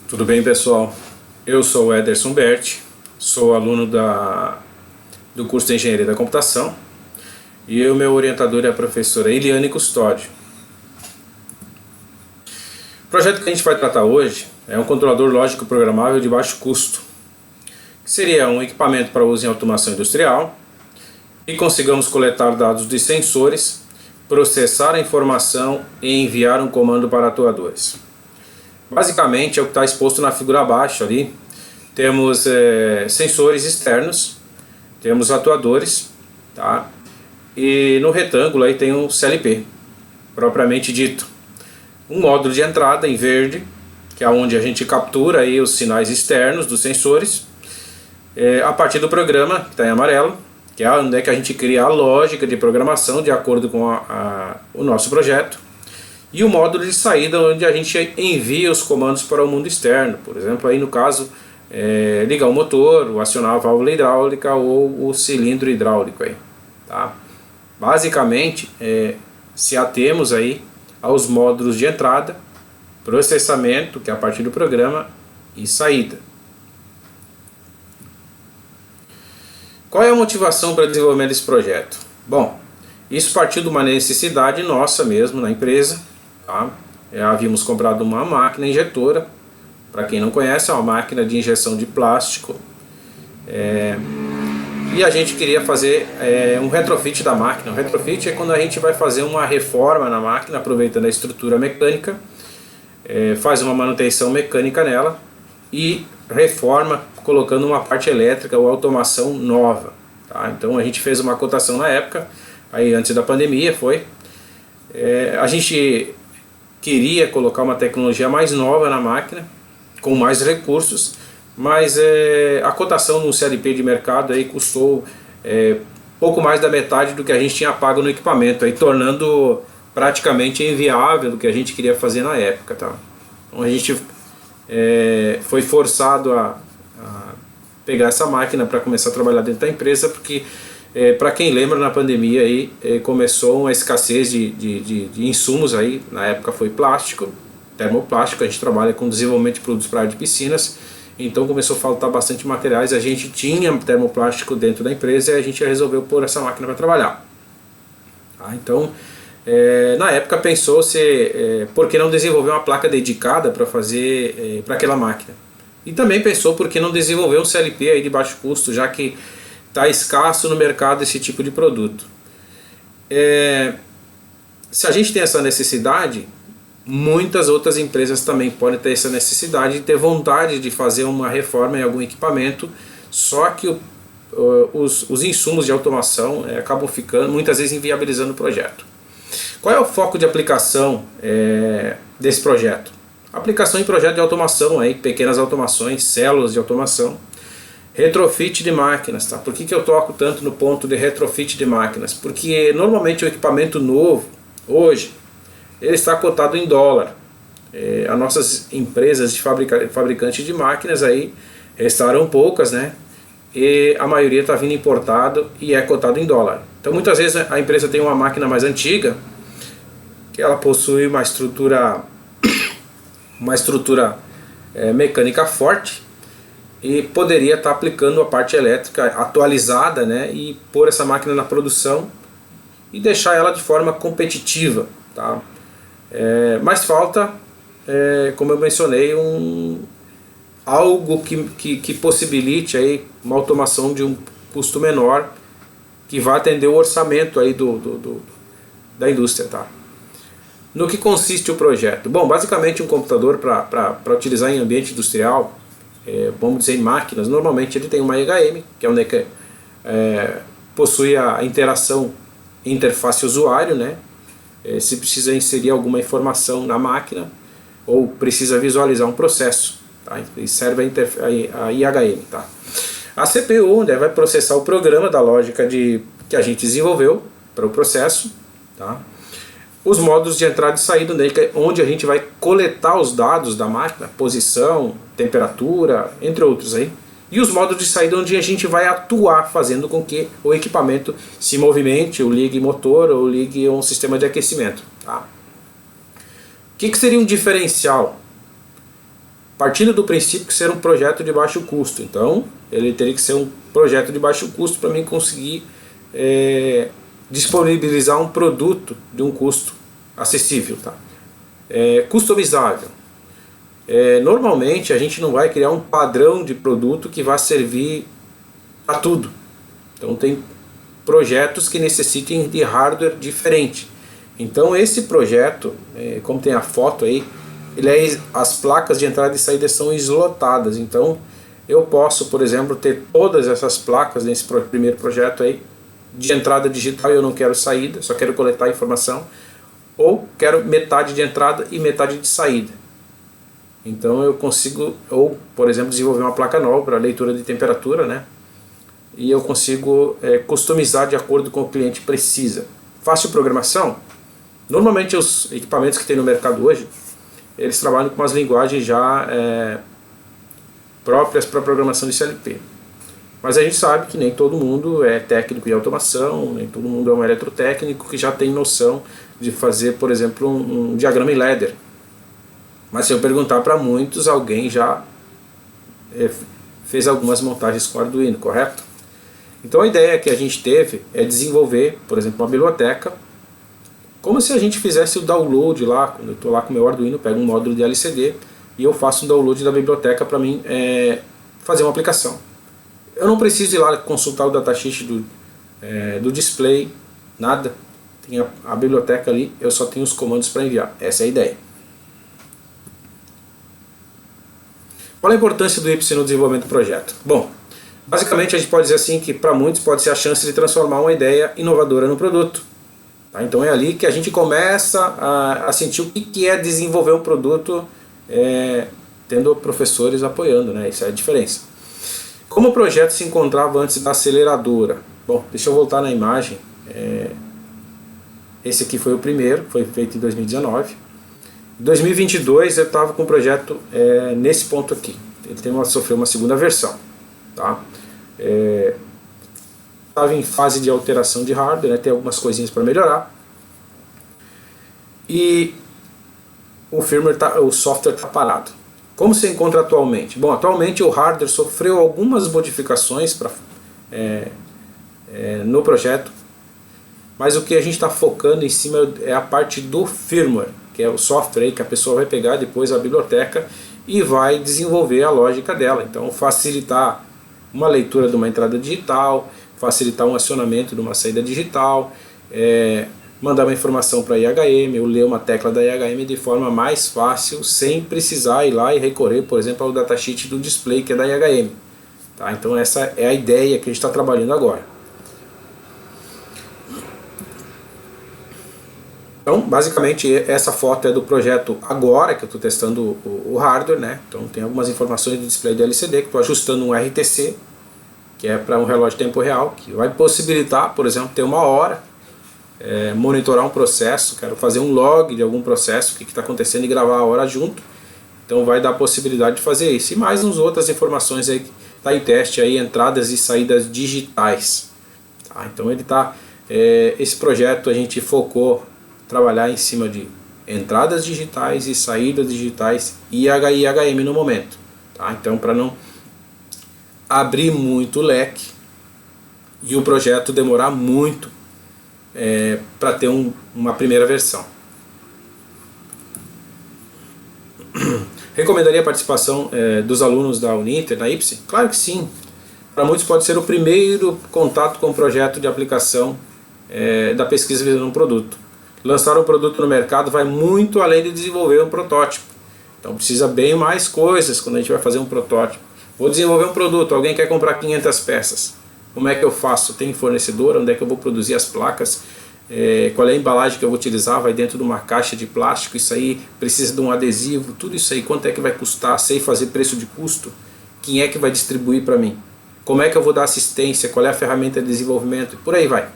Tudo bem, pessoal? Eu sou o Ederson Berti, sou aluno do curso de Engenharia da Computação e o meu orientador é a professora Eliane Custódio. O projeto que a gente vai tratar hoje é um controlador lógico programável de baixo custo, que seria um equipamento para uso em automação industrial e consigamos coletar dados de sensores, processar a informação e enviar um comando para atuadores. Basicamente é o que está exposto na figura abaixo ali. Temos sensores externos, temos atuadores, tá? E no retângulo aí tem um CLP, propriamente dito. Um módulo de entrada em verde, que é onde a gente captura aí os sinais externos dos sensores, a partir do programa, que está em amarelo, que é onde é que a gente cria a lógica de programação de acordo com o nosso projeto. E o módulo de saída, onde a gente envia os comandos para o mundo externo. Por exemplo, aí no caso, ligar o motor, ou acionar a válvula hidráulica ou o cilindro hidráulico. Aí, tá? Basicamente, se atemos aí aos módulos de entrada, processamento, que é a partir do programa, e saída. Qual é a motivação para o desenvolvimento desse projeto? Bom, isso partiu de uma necessidade nossa mesmo na empresa. Tá? Havíamos comprado uma máquina injetora, para quem não conhece, é uma máquina de injeção de plástico, e a gente queria fazer um retrofit da máquina. O retrofit é quando a gente vai fazer uma reforma na máquina, aproveitando a estrutura mecânica, faz uma manutenção mecânica nela e reforma colocando uma parte elétrica ou automação nova. Tá? Então a gente fez uma cotação na época, aí antes da pandemia foi, a gente queria colocar uma tecnologia mais nova na máquina, com mais recursos, mas a cotação no CLP de mercado aí custou pouco mais da metade do que a gente tinha pago no equipamento, aí tornando praticamente inviável o que a gente queria fazer na época. Tá? Então a gente foi forçado a pegar essa máquina para começar a trabalhar dentro da empresa, porque para quem lembra, na pandemia aí, começou uma escassez de insumos aí. Na época foi plástico, termoplástico. A gente trabalha com desenvolvimento de produtos para área de piscinas, então começou a faltar bastante materiais. A gente tinha termoplástico dentro da empresa e a gente resolveu pôr essa máquina para trabalhar. Tá? Então na época pensou-se por que não desenvolver uma placa dedicada para fazer para aquela máquina, e também pensou por que não desenvolver um CLP aí de baixo custo, já que está escasso no mercado esse tipo de produto. Se a gente tem essa necessidade, muitas outras empresas também podem ter essa necessidade de ter vontade de fazer uma reforma em algum equipamento, só que os insumos de automação acabam ficando, muitas vezes, inviabilizando o projeto. Qual é o foco de aplicação desse projeto? Aplicação em projeto de automação, aí, pequenas automações, células de automação. Retrofit de máquinas, tá? Por que eu toco tanto no ponto de retrofit de máquinas? Porque normalmente o equipamento novo, hoje, ele está cotado em dólar. As nossas empresas de fabricantes de máquinas aí restaram poucas, né? E a maioria está vindo importado e é cotado em dólar. Então muitas vezes a empresa tem uma máquina mais antiga, que ela possui uma estrutura mecânica forte, e poderia estar aplicando a parte elétrica atualizada, né, e pôr essa máquina na produção e deixar ela de forma competitiva. Tá? Mas falta, como eu mencionei, algo que possibilite aí uma automação de um custo menor, que vá atender o orçamento aí da indústria. Tá? No que consiste o projeto? Bom, basicamente um computador para utilizar em ambiente industrial, vamos dizer em máquinas, normalmente ele tem uma EHM, que é onde possui a interação interface usuário, né? Se precisa inserir alguma informação na máquina ou precisa visualizar um processo, tá? E serve a IHM. Tá? A CPU, onde vai processar o programa da lógica que a gente desenvolveu para o processo. Tá? Os módulos de entrada e saída, onde a gente vai coletar os dados da máquina, posição, temperatura, entre outros aí. E os módulos de saída, onde a gente vai atuar, fazendo com que o equipamento se movimente, ou ligue motor, ou ligue um sistema de aquecimento. Tá? O que seria um diferencial partindo do princípio que ser um projeto de baixo custo. Então, ele teria que ser um projeto de baixo custo para mim conseguir disponibilizar um produto de um custo acessível, tá? Customizável. Normalmente a gente não vai criar um padrão de produto que vá servir para tudo. Então tem projetos que necessitem de hardware diferente. Então esse projeto, como tem a foto aí, as placas de entrada e saída são islotadas. Então eu posso, por exemplo, ter todas essas placas nesse primeiro projeto aí de entrada digital e eu não quero saída, só quero coletar informação, ou quero metade de entrada e metade de saída. Então eu consigo, ou por exemplo, desenvolver uma placa nova para leitura de temperatura, né? E eu consigo customizar de acordo com o que o cliente precisa. Fácil programação? Normalmente os equipamentos que tem no mercado hoje, eles trabalham com umas linguagens já próprias para programação de CLP. Mas a gente sabe que nem todo mundo é técnico em automação, nem todo mundo é um eletrotécnico que já tem noção de fazer, por exemplo, um diagrama em ladder. Mas se eu perguntar para muitos, alguém já fez algumas montagens com Arduino, correto? Então a ideia que a gente teve é desenvolver, por exemplo, uma biblioteca, como se a gente fizesse o download lá, quando eu estou lá com o meu Arduino, eu pego um módulo de LCD e eu faço um download da biblioteca para mim fazer uma aplicação. Eu não preciso ir lá consultar o datasheet do display, nada. Tem a biblioteca ali, eu só tenho os comandos para enviar. Essa é a ideia. Qual a importância do YPS no desenvolvimento do projeto? Bom, basicamente a gente pode dizer assim que para muitos pode ser a chance de transformar uma ideia inovadora no produto. Tá? Então é ali que a gente começa a sentir o que é desenvolver um produto tendo professores apoiando, né? Isso é a diferença. Como o projeto se encontrava antes da aceleradora? Bom, deixa eu voltar na imagem. Esse aqui foi o primeiro, foi feito em 2019. Em 2022 eu estava com o projeto nesse ponto aqui. Ele sofreu uma segunda versão. Tá? Estava em fase de alteração de hardware, né? Tem algumas coisinhas para melhorar. E o software está parado. Como se encontra atualmente? Bom, atualmente o hardware sofreu algumas modificações no projeto, mas o que a gente está focando em cima é a parte do firmware, que é o software aí que a pessoa vai pegar depois a biblioteca e vai desenvolver a lógica dela. Então facilitar uma leitura de uma entrada digital, facilitar um acionamento de uma saída digital, mandar uma informação para a IHM, ou ler uma tecla da IHM de forma mais fácil, sem precisar ir lá e recorrer, por exemplo, ao datasheet do display que é da IHM. Tá? Então essa é a ideia que a gente está trabalhando agora. Então, basicamente, essa foto é do projeto agora, que eu estou testando o hardware, né? Então tem algumas informações do display do LCD, que estou ajustando um RTC, que é para um relógio de tempo real, que vai possibilitar, por exemplo, ter uma hora, monitorar um processo, quero fazer um log de algum processo, o que está acontecendo e gravar a hora junto. Então vai dar a possibilidade de fazer isso. E mais uns outras informações aí, está em teste aí, entradas e saídas digitais. Tá? Então ele está, esse projeto a gente focou trabalhar em cima de entradas digitais e saídas digitais e IHM no momento. Tá? Então para não abrir muito o leque e o projeto demorar muito para ter uma primeira versão. Recomendaria a participação dos alunos da Uninter na IPSE? Claro que sim. Para muitos pode ser o primeiro contato com o projeto de aplicação da pesquisa visando um produto. Lançar um produto no mercado vai muito além de desenvolver um protótipo. Então precisa bem mais coisas quando a gente vai fazer um protótipo. Vou desenvolver um produto, alguém quer comprar 500 peças. Como é que eu faço? Tem fornecedor? Onde é que eu vou produzir as placas? Qual é a embalagem que eu vou utilizar? Vai dentro de uma caixa de plástico? Isso aí precisa de um adesivo? Tudo isso aí, quanto é que vai custar? Sei fazer preço de custo? Quem é que vai distribuir para mim? Como é que eu vou dar assistência? Qual é a ferramenta de desenvolvimento? Por aí vai.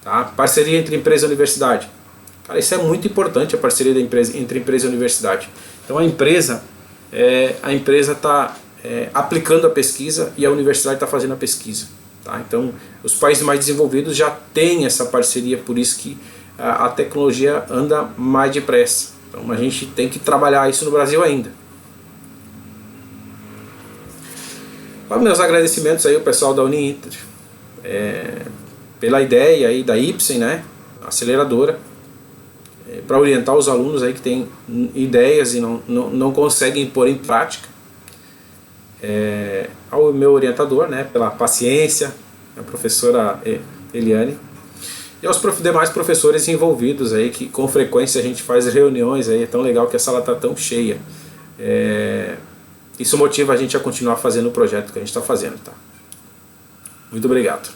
Tá? Parceria entre empresa e universidade. Cara, isso é muito importante, a parceria entre empresa e universidade. Então a empresa está aplicando a pesquisa e a universidade está fazendo a pesquisa. Tá? Então os países mais desenvolvidos já têm essa parceria, por isso que a tecnologia anda mais depressa. Então a gente tem que trabalhar isso no Brasil ainda. Meus agradecimentos aí ao pessoal da Uninter, pela ideia aí da Ipsen, né, aceleradora, para orientar os alunos aí que têm ideias e não conseguem pôr em prática. Ao meu orientador, né, pela paciência, a professora Eliane, e aos demais professores envolvidos aí, que com frequência a gente faz reuniões aí. É tão legal que a sala está tão cheia. Isso motiva a gente a continuar fazendo o projeto que a gente está fazendo, tá? Muito obrigado.